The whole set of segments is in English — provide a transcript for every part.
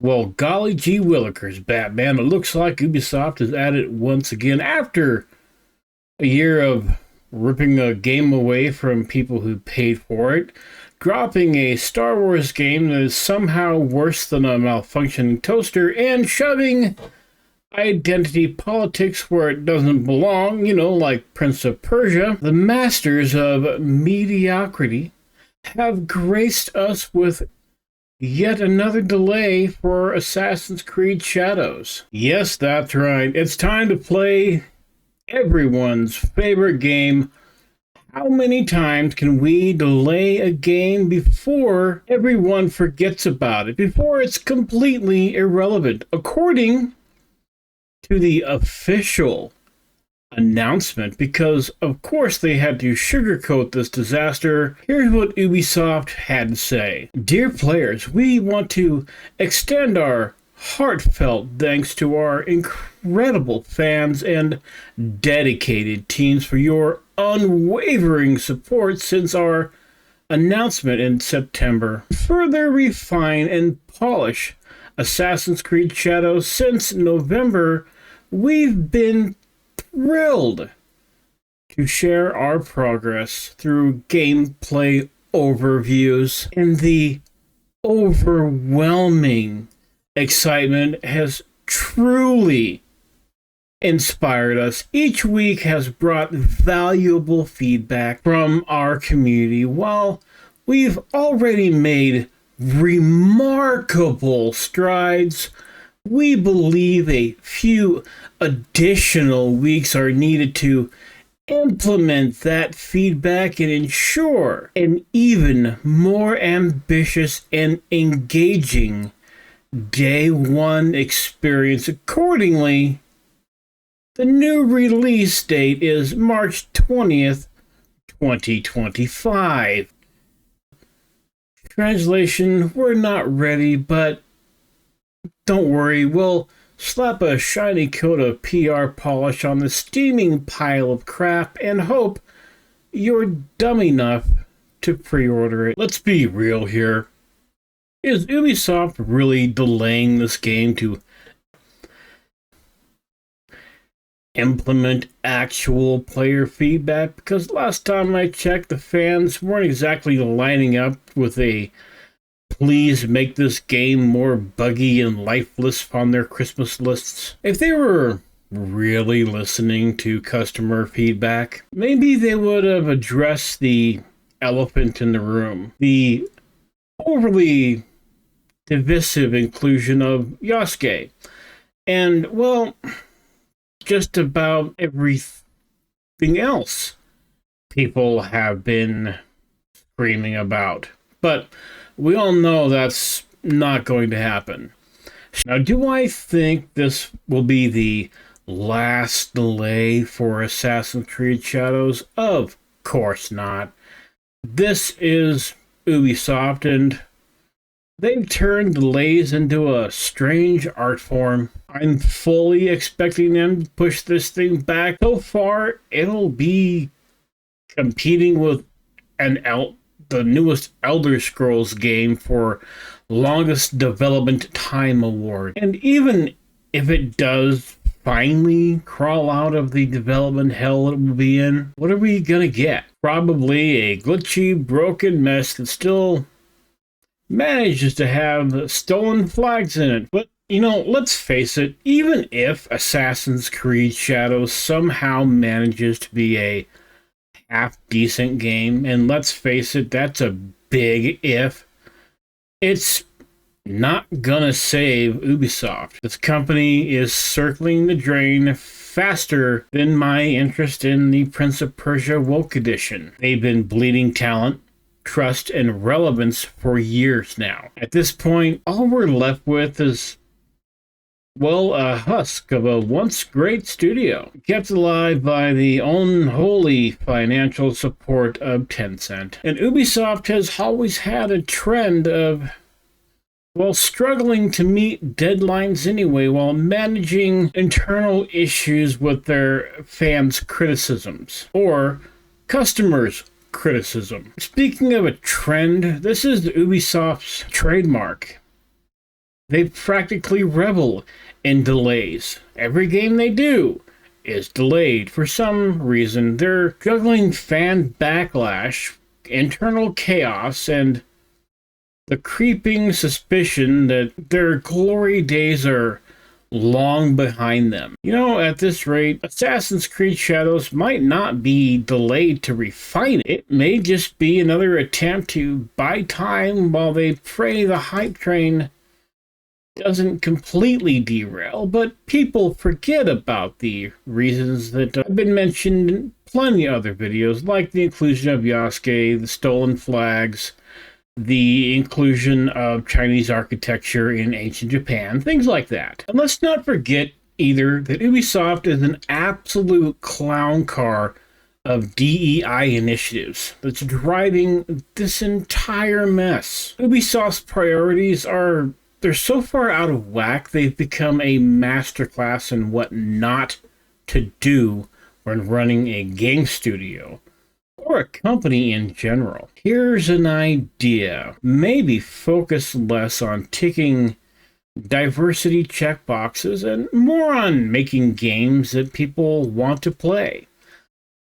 Well, golly gee willikers, Batman. It looks like Ubisoft is at it once again after a year of ripping a game away from people who paid for it, dropping a Star Wars game that is somehow worse than a malfunctioning toaster, and shoving identity politics where it doesn't belong, like Prince of Persia. The masters of mediocrity have graced us with yet another delay for Assassin's Creed Shadows. Yes, that's right. It's time to play everyone's favorite game. How many times can we delay a game before everyone forgets about it, before it's completely irrelevant? According to the official announcement, because of course they had to sugarcoat this disaster, here's what Ubisoft had to say. Dear players, we want to extend our heartfelt thanks to our incredible fans and dedicated teams for your unwavering support since our announcement in September. Further refine and polish Assassin's Creed Shadows since November, we've been thrilled to share our progress through gameplay overviews, and the overwhelming excitement has truly inspired us. Each week has brought valuable feedback from our community. While we've already made remarkable strides, we believe a few additional weeks are needed to implement that feedback and ensure an even more ambitious and engaging day one experience. Accordingly, the new release date is March 20th, 2025. Translation, we're not ready, but don't worry, we'll slap a shiny coat of PR polish on the steaming pile of crap and hope you're dumb enough to pre-order it. Let's be real here. Is Ubisoft really delaying this game to implement actual player feedback? Because last time I checked, the fans weren't exactly lining up with a "please make this game more buggy and lifeless" on their Christmas lists. If they were really listening to customer feedback, maybe they would have addressed the elephant in the room, the overly divisive inclusion of Yasuke, and, well, just about everything else people have been screaming about. But we all know that's not going to happen. Now, do I think this will be the last delay for Assassin's Creed Shadows? Of course not. This is Ubisoft, and they've turned delays into a strange art form. I'm fully expecting them to push this thing back. So far, it'll be competing with the newest Elder Scrolls game for longest development time award. And even if it does finally crawl out of the development hell it will be in, what are we gonna get? Probably a glitchy, broken mess that still manages to have stolen flags in it. But, let's face it, even if Assassin's Creed Shadows somehow manages to be a half-decent game, and let's face it, that's a big if, it's not gonna save Ubisoft. This company is circling the drain faster than my interest in the Prince of Persia Woke Edition. They've been bleeding talent, trust, and relevance for years now. At this point, all we're left with is, well, a husk of a once great studio, kept alive by the unholy financial support of Tencent. And Ubisoft has always had a trend of, well, struggling to meet deadlines anyway, while managing internal issues with their fans' criticisms, or customers' criticism. Speaking of a trend, this is Ubisoft's trademark. They practically revel in delays. Every game they do is delayed for some reason. They're juggling fan backlash, internal chaos, and the creeping suspicion that their glory days are long behind them. You know, at this rate, Assassin's Creed Shadows might not be delayed to refine it. It may just be another attempt to buy time while they pray the hype train doesn't completely derail, but people forget about the reasons that have been mentioned in plenty of other videos, like the inclusion of Yasuke, the stolen flags, the inclusion of Chinese architecture in ancient Japan, things like that. And let's not forget either that Ubisoft is an absolute clown car of DEI initiatives that's driving this entire mess. Ubisoft's priorities they're so far out of whack, they've become a masterclass in what not to do when running a game studio or a company in general. Here's an idea. Maybe focus less on ticking diversity checkboxes and more on making games that people want to play.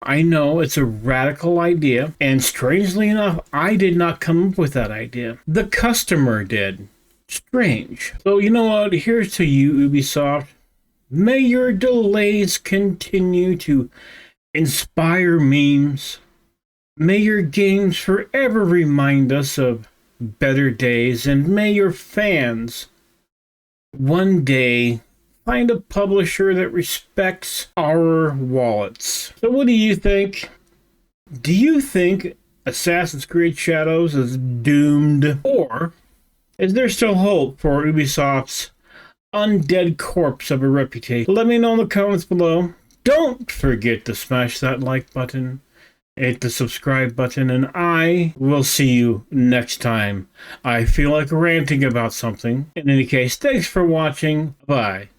I know it's a radical idea, and strangely enough, I did not come up with that idea. The customer did. Strange. So you know what? Here's to you, Ubisoft. May your delays continue to inspire memes. May your games forever remind us of better days, and may your fans one day find a publisher that respects our wallets. So what do you think? Do you think Assassin's Creed Shadows is doomed? Or is there still hope for Ubisoft's undead corpse of a reputation? Let me know in the comments below. Don't forget to smash that like button, hit the subscribe button, and I will see you next time I feel like ranting about something. In any case, thanks for watching. Bye.